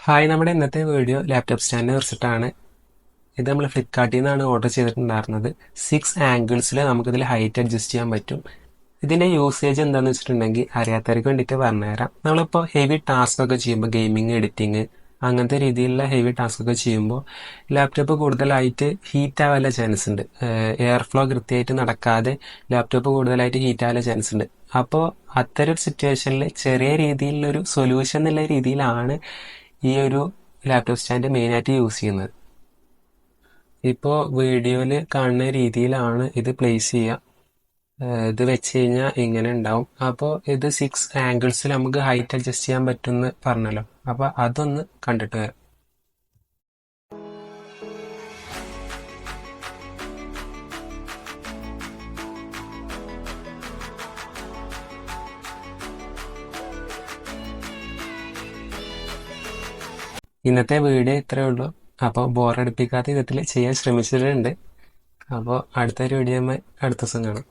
Hi, നമ്മുടെ ഇന്നത്തെ video laptop സ്റ്റാൻഡിനെ കുറിച്ചിട്ടാണ്. ഇത് നമ്മൾ ഫ്ലിപ്കാർട്ടിൽ നിന്നാണ് ഓർഡർ ചെയ്തിട്ടുണ്ടായിരുന്നത്. 6 ആംഗിൾസിൽ നമുക്കിതിൽ ഹൈറ്റ് അഡ്ജസ്റ്റ് ചെയ്യാൻ പറ്റും. ഇതിൻ്റെ യൂസേജ് എന്താണെന്ന് വെച്ചിട്ടുണ്ടെങ്കിൽ അറിയാത്തവർക്ക് വേണ്ടിയിട്ട് പറഞ്ഞുതരാം. നമ്മളിപ്പോൾ ഹെവി ടാസ്ക് ഒക്കെ ചെയ്യുമ്പോൾ ഗെയിമിങ്, എഡിറ്റിങ് അങ്ങനത്തെ രീതിയിലുള്ള ഹെവി ടാസ്ക് ഒക്കെ ചെയ്യുമ്പോൾ ലാപ്ടോപ്പ് കൂടുതലായിട്ട് ഹീറ്റ് ആവാനുള്ള ചാൻസ് ഉണ്ട്. എയർ ഫ്ലോ കൃത്യമായിട്ട് നടക്കാതെ ലാപ്ടോപ്പ് കൂടുതലായിട്ട് ഹീറ്റ് ആവാനുള്ള ചാൻസ് ഉണ്ട്. അപ്പോൾ അത്തരം ഒരു സിറ്റുവേഷനിൽ ചെറിയ രീതിയിലുള്ളൊരു സൊല്യൂഷൻ എന്നുള്ള രീതിയിലാണ് ഈ ഒരു ലാപ്ടോപ്പ് സ്റ്റാൻഡ് മെയിനായിട്ട് യൂസ് ചെയ്യുന്നത്. ഇപ്പോൾ വീഡിയോയിൽ കാണുന്ന രീതിയിലാണ് ഇത് പ്ലേസ് ചെയ്യുക. ഇത് വെച്ച് കഴിഞ്ഞാൽ ഇങ്ങനെ ഉണ്ടാവും. അപ്പോൾ ഇത് 6 ആംഗിൾസിൽ നമുക്ക് ഹൈറ്റ് അഡ്ജസ്റ്റ് ചെയ്യാൻ പറ്റുമെന്ന് പറഞ്ഞല്ലോ. അപ്പോൾ അതൊന്ന് കണ്ടിട്ട് വരാം. ഇന്നത്തെ വീഡിയോ ഇത്രയേ ഉള്ളൂ. അപ്പോൾ ബോറടിപ്പിക്കാത്ത വിധത്തിൽ ചെയ്യാൻ ശ്രമിച്ചിട്ടുണ്ട്. അപ്പോൾ അടുത്തൊരു വീഡിയോയുമായി അടുത്ത ദിവസം കാണാം.